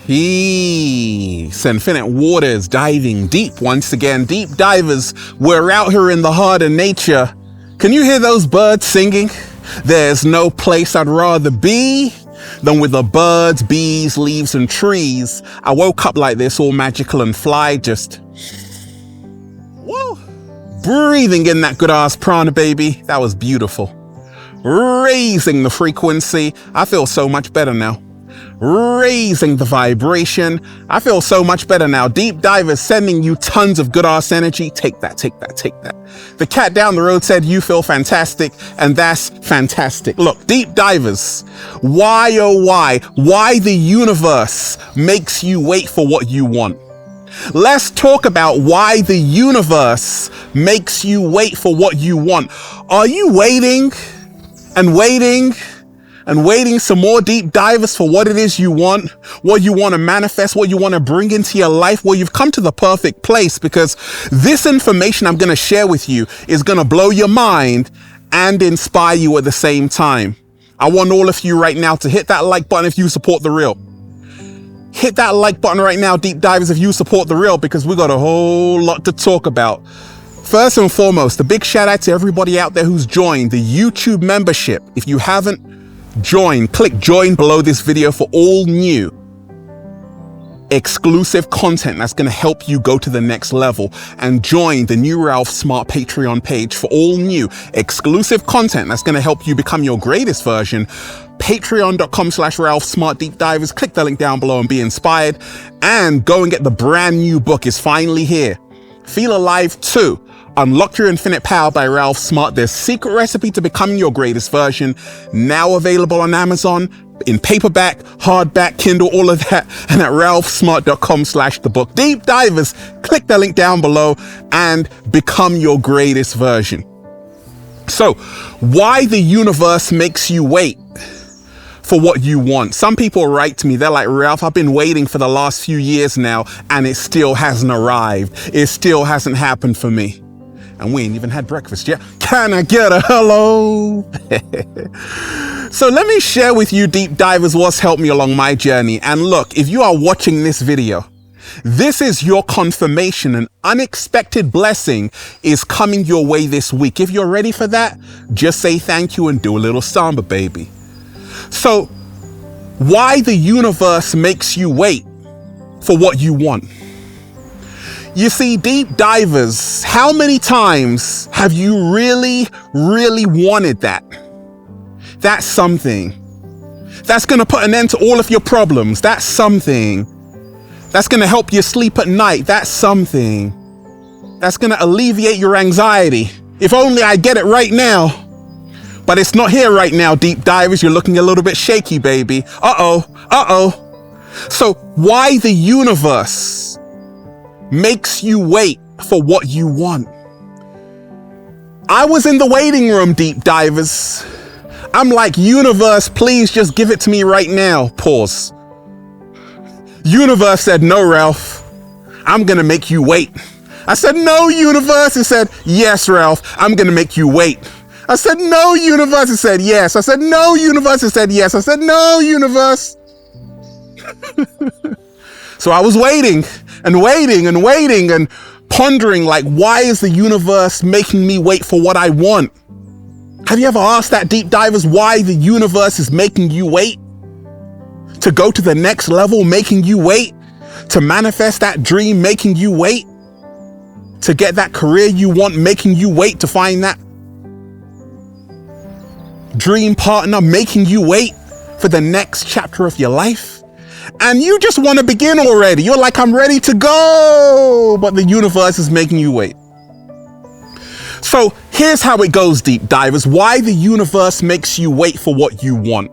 Peace. Infinite waters diving deep once again. Deep divers, we're out here in the heart of nature. Can you hear those birds singing? There's no place I'd rather be than with the birds, bees, leaves, and trees. I woke up like this, all magical and fly, just whoa, breathing in that good ass prana, baby. That was beautiful. Raising the frequency. I feel so much better now. Raising the vibration. I feel so much better now. Deep divers sending you tons of good ass energy. Take that, take that, take that. The cat down the road said you feel fantastic, and that's fantastic. Look, deep divers, why oh why the universe makes you wait for what you want. Let's talk about why the universe makes you wait for what you want. Are you waiting and waiting and waiting some more deep divers for what it is you want, what you want to manifest, what you want to bring into your life? Well, you've come to the perfect place, because this information I'm going to share with you is going to blow your mind and inspire you at the same time. I want all of you right now to hit that like button if you support the real. Hit that like button right now, deep divers, if you support the real, because we got a whole lot to talk about. First and foremost, a big shout out to everybody out there who's joined the YouTube membership. If you haven't joined, click join below this video for all new exclusive content that's going to help you go to the next level, and join the new Ralph Smart Patreon page for all new exclusive content that's going to help you become your greatest version. Patreon.com/Ralph Smart Deep Divers. Click the link down below and be inspired, and go and get the brand new book. It's finally here. Feel Alive 2. Unlock Your Infinite Power by Ralph Smart. Their secret recipe to becoming your greatest version. Now available on Amazon in paperback, hardback, Kindle, all of that. And at ralphsmart.com/thebook. Deep divers, click the link down below and become your greatest version. So, why the universe makes you wait for what you want. Some people write to me, they're like, Ralph, I've been waiting for the last few years now, and it still hasn't arrived. It still hasn't happened for me. And we ain't even had breakfast yet. Can I get a hello? So let me share with you, deep divers, what's helped me along my journey. And look, if you are watching this video, this is your confirmation. An unexpected blessing is coming your way this week. If you're ready for that, just say thank you and do a little samba, baby. So why the universe makes you wait for what you want. You see, deep divers, how many times have you really wanted that? That's something that's going to put an end to all of your problems. That's something that's going to help you sleep at night. That's something that's going to alleviate your anxiety. If only I get it right now. But it's not here right now, deep divers. You're looking a little bit shaky, baby. Uh-oh. So why the universe makes you wait for what you want? I was in the waiting room, deep divers. I'm like, universe, please just give it to me right now. Pause. Universe said, no, Ralph, I'm gonna make you wait. I said, no, universe. It said, yes, Ralph, I'm gonna make you wait. I said, no, universe. It said, yes. I said, no, universe. It said, yes. I said, no, universe. So I was waiting and waiting and waiting and pondering, like, why is the universe making me wait for what I want? Have you ever asked that, deep divers, why the universe is making you wait to go to the next level, making you wait to manifest that dream, making you wait to get that career you want, making you wait to find that dream partner, making you wait for the next chapter of your life? And you just want to begin already. You're like, I'm ready to go, but the universe is making you wait. So here's how it goes, deep divers. Why the universe makes you wait for what you want.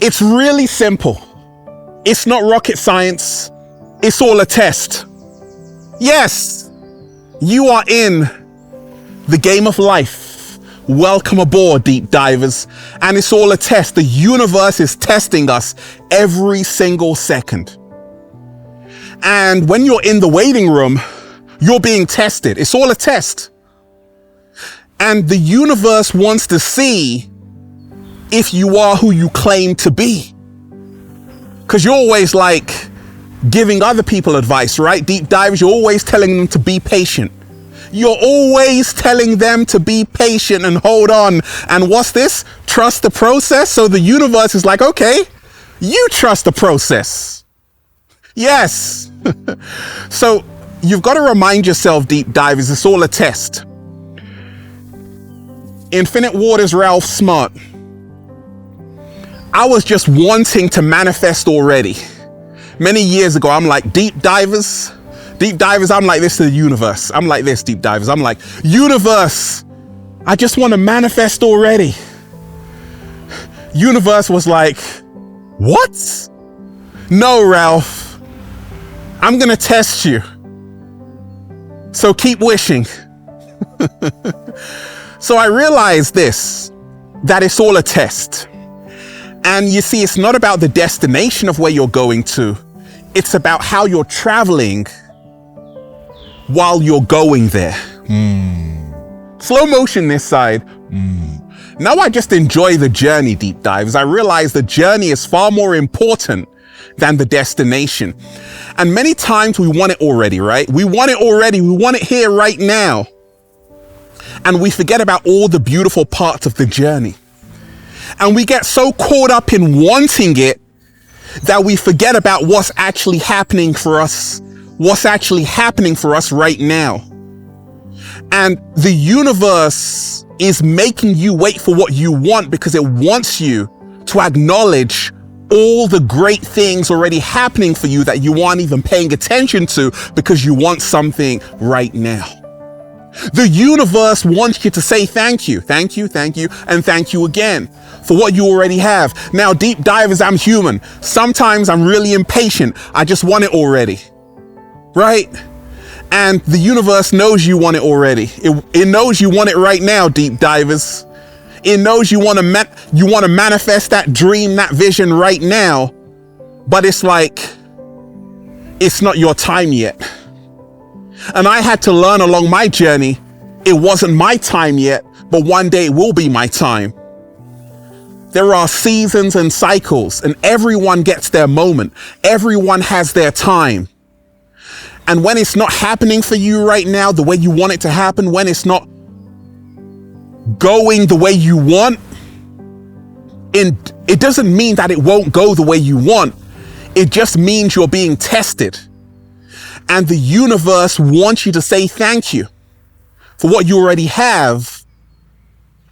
It's really simple. It's not rocket science. It's all a test. Yes, you are in the game of life. Welcome aboard, deep divers. And it's all a test. The universe is testing us every single second. And when you're in the waiting room, you're being tested. It's all a test. And the universe wants to see if you are who you claim to be. Because you're always like giving other people advice, right? Deep divers, you're always telling them to be patient. You're always telling them to be patient and hold on. And what's this? Trust the process. So the universe is like, okay, you trust the process. Yes. So you've got to remind yourself, deep divers, it's all a test. Infinite Waters, Ralph Smart. I was just wanting to manifest already. Many years ago, I'm like, deep divers, I'm like this to the universe. I'm like this, deep divers. I'm like, universe, I just want to manifest already. Universe was like, what? No, Ralph, I'm going to test you. So keep wishing. So I realized this, that it's all a test. And you see, it's not about the destination of where you're going to. It's about how you're traveling while you're going there. Slow motion this side. Now I just enjoy the journey, deep divers. I realize the journey is far more important than the destination. And many times we want it already, right? We want it already. We want it here right now. And we forget about all the beautiful parts of the journey. And we get so caught up in wanting it that we forget about what's actually happening for us, right now. And the universe is making you wait for what you want because it wants you to acknowledge all the great things already happening for you that you aren't even paying attention to because you want something right now. The universe wants you to say thank you, and thank you again for what you already have. Now, deep divers, I'm human. Sometimes I'm really impatient. I just want it already, right? And the universe knows you want it already. It knows you want it right now, deep divers. It knows you want to manifest that dream, that vision right now, but it's like, it's not your time yet. And I had to learn along my journey, it wasn't my time yet, but one day it will be my time. There are seasons and cycles, and everyone gets their moment. Everyone has their time. And when it's not happening for you right now, the way you want it to happen, when it's not going the way you want, it doesn't mean that it won't go the way you want. It just means you're being tested. And the universe wants you to say thank you for what you already have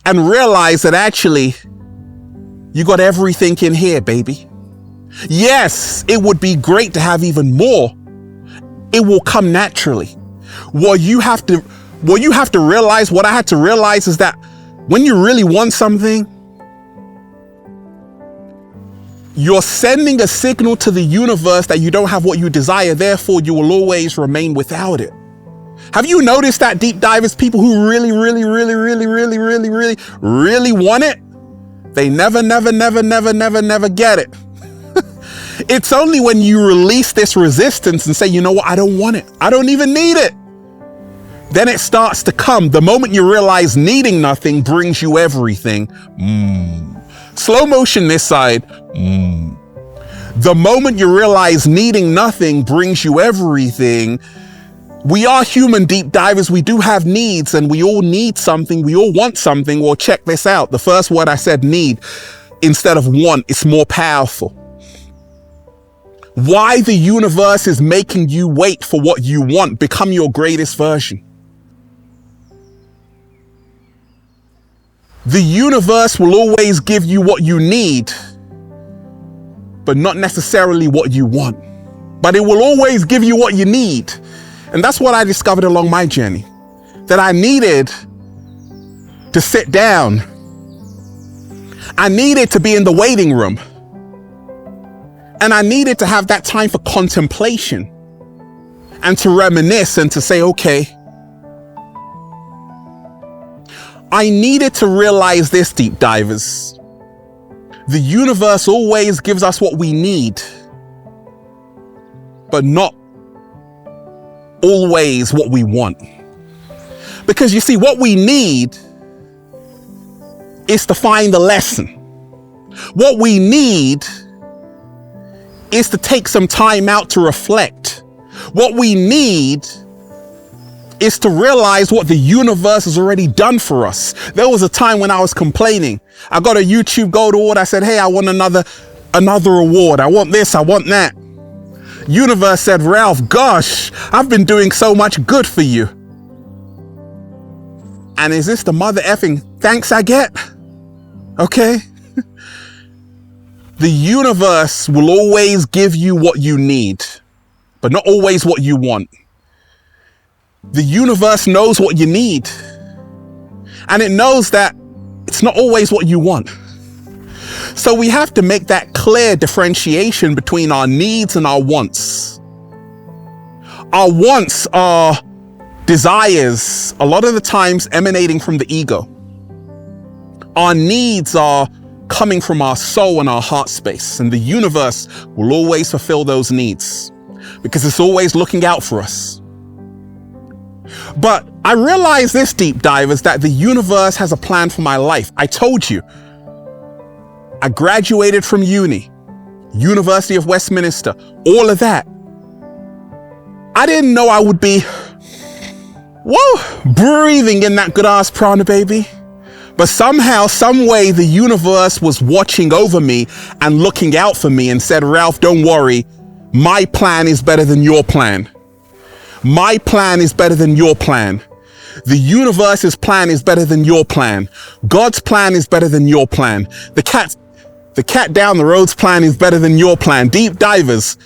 and realize that actually you got everything in here, baby. Yes, it would be great to have even more. It will come naturally. What you have to realize, what I had to realize is that when you really want something, you're sending a signal to the universe that you don't have what you desire, therefore you will always remain without it. Have you noticed that, deep divers, people who really want it, they never get it. It's only when you release this resistance and say, you know what, I don't want it. I don't even need it. Then it starts to come. The moment you realize needing nothing brings you everything. Slow motion this side. The moment you realize needing nothing brings you everything. We are human, deep divers. We do have needs and we all need something. We all want something. Well, check this out. The first word I said, need, instead of want, it's more powerful. Why the universe is making you wait for what you want. Become your greatest version. The universe will always give you what you need, but not necessarily what you want. But it will always give you what you need. And that's what I discovered along my journey, that I needed to sit down. I needed to be in the waiting room. And I needed to have that time for contemplation and to reminisce and to say, okay, I needed to realize this, deep divers. The universe always gives us what we need, but not always what we want. Because you see, what we need is to find the lesson. What we need is to take some time out to reflect. What we need is to realize what the universe has already done for us. There was a time when I was complaining. I got a YouTube Gold Award. I said, hey, I want another award. I want this, I want that. Universe said, Ralph, gosh, I've been doing so much good for you. And is this the mother effing thanks I get? Okay. The universe will always give you what you need, but not always what you want. The universe knows what you need, and it knows that it's not always what you want. So we have to make that clear differentiation between our needs and our wants. Our wants are desires, a lot of the times emanating from the ego. Our needs are coming from our soul and our heart space, and the universe will always fulfill those needs because it's always looking out for us. But I realize this, deep divers, that the universe has a plan for my life. I told you, I graduated from uni, University of Westminster, all of that. I didn't know I would be, breathing in that good ass prana, baby. But somehow, some way, the universe was watching over me and looking out for me and said, Ralph, don't worry. My plan is better than your plan. My plan is better than your plan. The universe's plan is better than your plan. God's plan is better than your plan. The cat down the road's plan is better than your plan. Deep divers,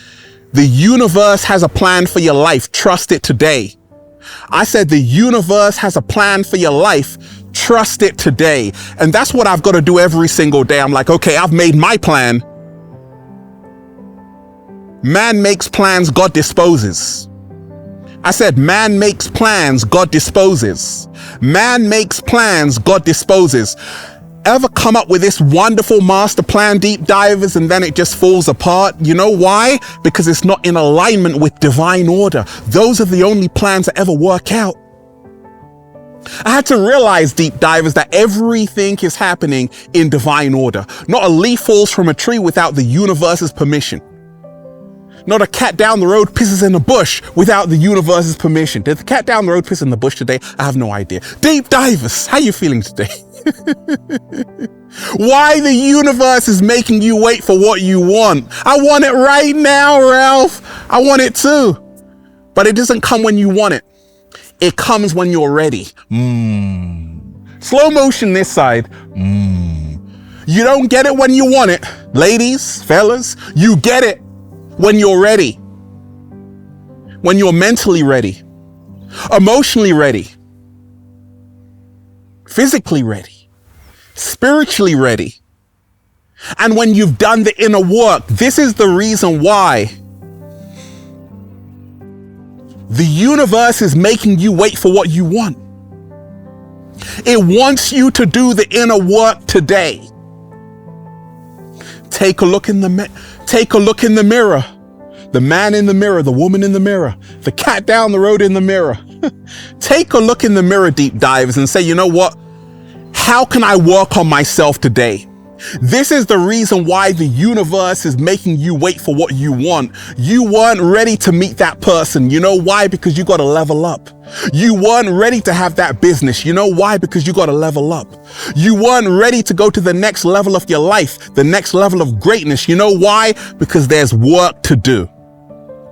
the universe has a plan for your life. Trust it today. I said the universe has a plan for your life. Trust it today. And that's what I've got to do every single day. I'm like, okay, I've made my plan. Man makes plans, God disposes. I said, man makes plans, God disposes. Man makes plans, God disposes. Ever come up with this wonderful master plan, deep divers, and then it just falls apart? You know why? Because it's not in alignment with divine order. Those are the only plans that ever work out. I had to realize, deep divers, that everything is happening in divine order. Not a leaf falls from a tree without the universe's permission. Not a cat down the road pisses in a bush without the universe's permission. Did the cat down the road piss in the bush today? I have no idea. Deep divers, how you feeling today? Why the universe is making you wait for what you want? I want it right now, Ralph. I want it too. But it doesn't come when you want it. It comes when you're ready. Slow motion this side. You don't get it when you want it. Ladies, fellas, you get it when you're ready. When you're mentally ready, emotionally ready, physically ready, spiritually ready. And when you've done the inner work, this is the reason why the universe is making you wait for what you want. It wants you to do the inner work today. Take a look in the mirror. The man in the mirror, the woman in the mirror, the cat down the road in the mirror. Take a look in the mirror, deep divers, and say, you know what? How can I work on myself today? This is the reason why the universe is making you wait for what you want. You weren't ready to meet that person. You know why? Because you got to level up. You weren't ready to have that business. You know why? Because you got to level up. You weren't ready to go to the next level of your life, the next level of greatness. You know why? Because there's work to do.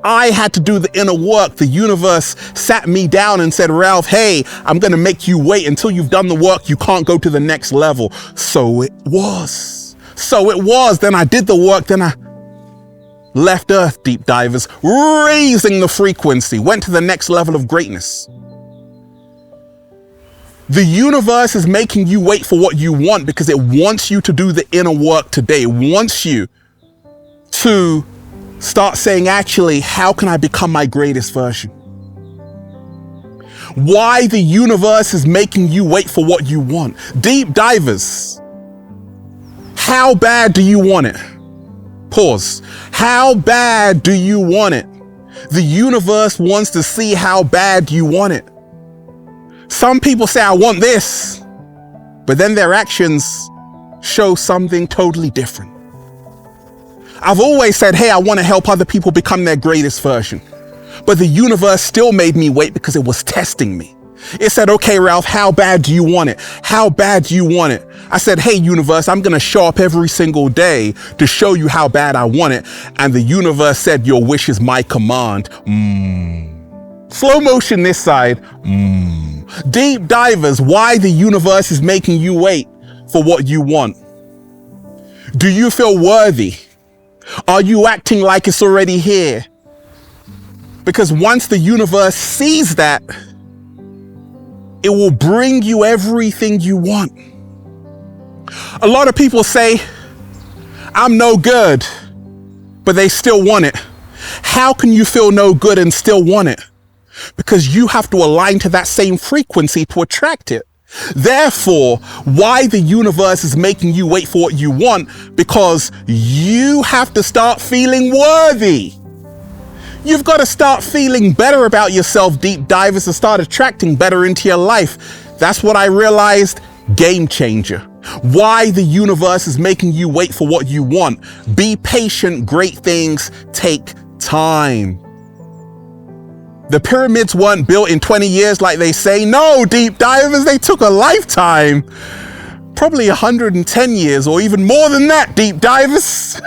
I had to do the inner work. The universe sat me down and said, Ralph, hey, I'm going to make you wait until you've done the work. You can't go to the next level. So it was. Then I did the work. Then I left Earth, deep divers, raising the frequency, went to the next level of greatness. The universe is making you wait for what you want because it wants you to do the inner work today. It wants you to start saying, actually, how can I become my greatest version? Why the universe is making you wait for what you want. Deep divers, how bad do you want it? Pause. How bad do you want it? The universe wants to see how bad you want it. Some people say, I want this, but then their actions show something totally different. I've always said, hey, I want to help other people become their greatest version. But the universe still made me wait because it was testing me. It said, okay, Ralph, how bad do you want it? How bad do you want it? I said, hey, universe, I'm going to show up every single day to show you how bad I want it. And the universe said, your wish is my command. Slow motion this side. Deep divers, why the universe is making you wait for what you want. Do you feel worthy? Are you acting like it's already here? Because once the universe sees that, it will bring you everything you want. A lot of people say, I'm no good, but they still want it. How can you feel no good and still want it? Because you have to align to that same frequency to attract it. Therefore, why the universe is making you wait for what you want? Because you have to start feeling worthy. You've got to start feeling better about yourself, deep divers, and start attracting better into your life. That's what I realized. Game changer. Why the universe is making you wait for what you want. Be patient. Great things take time. The pyramids weren't built in 20 years like they say. No, deep divers, they took a lifetime. Probably 110 years or even more than that, deep divers.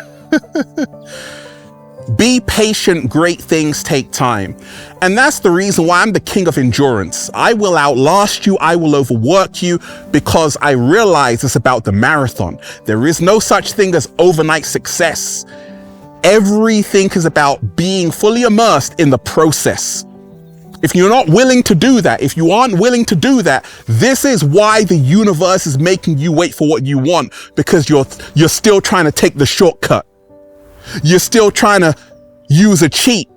Be patient, great things take time. And that's the reason why I'm the king of endurance. I will outlast you, I will overwork you, because I realize it's about the marathon. There is no such thing as overnight success. Everything is about being fully immersed in the process. If you're not willing to do that, if you aren't willing to do that, this is why the universe is making you wait for what you want, because you're still trying to take the shortcut. You're still trying to use a cheat.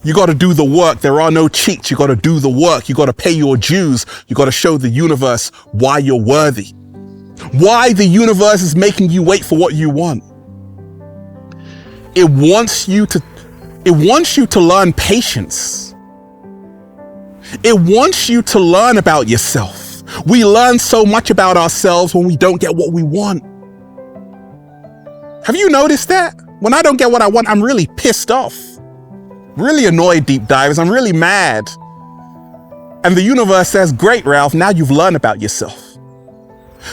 You got to do the work. There are no cheats. You got to do the work. You got to pay your dues. You got to show the universe why you're worthy. Why the universe is making you wait for what you want. It wants you to learn patience. It wants you to learn about yourself. We learn so much about ourselves when we don't get what we want. Have you noticed that? When I don't get what I want, I'm really pissed off. Really annoyed, deep divers. I'm really mad. And the universe says, great, Ralph, now you've learned about yourself.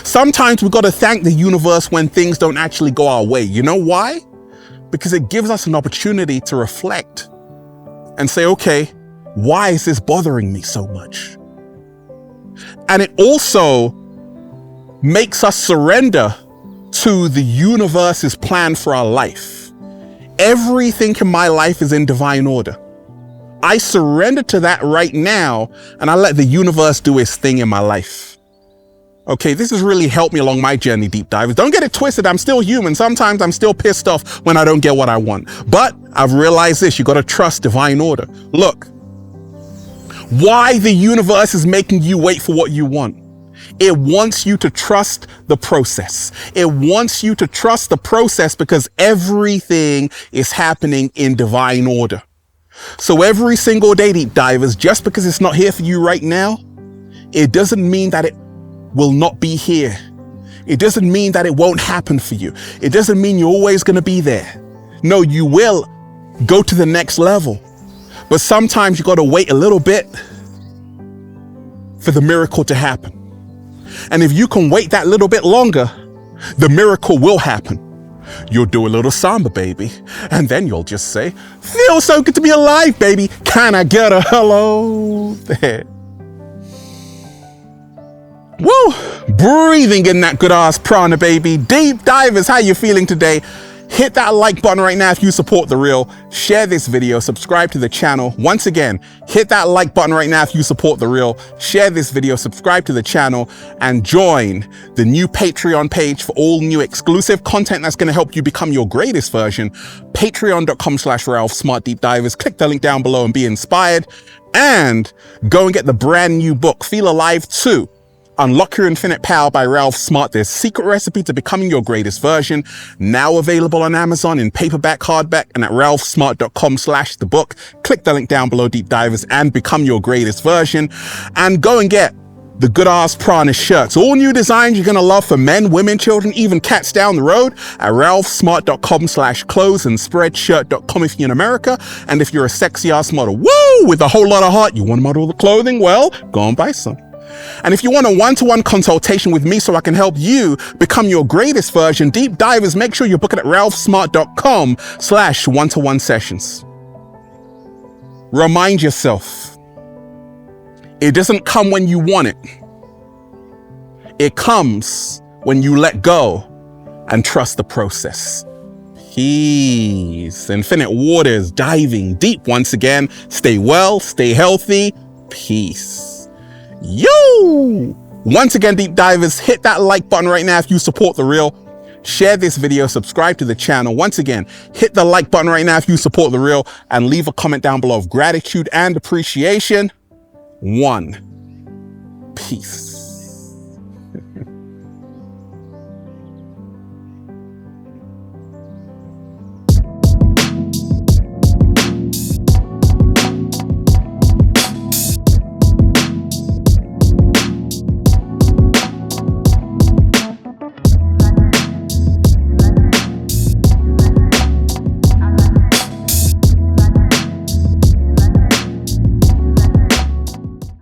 Sometimes we've got to thank the universe when things don't actually go our way. You know why? Because it gives us an opportunity to reflect and say, okay, why is this bothering me so much? And it also makes us surrender to the universe's plan for our life. Everything in my life is in divine order. I surrender to that right now, and I let the universe do its thing in my life. Okay, this has really helped me along my journey, deep divers. Don't get it twisted. I'm still human. Sometimes I'm still pissed off when I don't get what I want. But I've realized this. You got to trust divine order. Look, why the universe is making you wait for what you want. It wants you to trust the process. It wants you to trust the process because everything is happening in divine order. So every single day, deep divers, just because it's not here for you right now, it doesn't mean that it will not be here. It doesn't mean that it won't happen for you. It doesn't mean you're always going to be there. No, you will go to the next level. But sometimes you got to wait a little bit for the miracle to happen. And if you can wait that little bit longer, the miracle will happen. You'll do a little samba, baby. And then you'll just say, feels so good to be alive, baby. Can I get a hello there? Woo! Breathing in that good ass prana, baby. Deep divers, how you feeling today? Hit that like button right now if you support The Real. Share this video, subscribe to the channel. Once again, hit that like button right now if you support The Real. Share this video, subscribe to the channel, and join the new Patreon page for all new exclusive content that's going to help you become your greatest version. Patreon.com/Ralph Smart Deep Divers. Click the link down below and be inspired. And go and get the brand new book, Feel Alive 2. Unlock Your Infinite Power by Ralph Smart. Their secret recipe to becoming your greatest version. Now available on Amazon in paperback, hardback, and at ralphsmart.com/the book. Click the link down below, deep divers, and become your greatest version. And go and get the Good Ass Prana shirts. All new designs you're gonna love for men, women, children, even cats down the road at ralphsmart.com/clothes and spreadshirt.com if you're in America. And if you're a sexy ass model, woo, with a whole lot of heart, you wanna model the clothing? Well, go and buy some. And if you want a one-to-one consultation with me so I can help you become your greatest version, deep divers, make sure you're booking at ralphsmart.com/one-to-one sessions. Remind yourself, it doesn't come when you want it. It comes when you let go and trust the process. Peace. Infinite waters diving deep once again. Stay well, stay healthy. Peace. Yo! Once again, deep divers, hit that like button right now if you support The Real. Share this video, subscribe to the channel. Once again, hit the like button right now if you support The Real, and leave a comment down below of gratitude and appreciation. 1. Peace.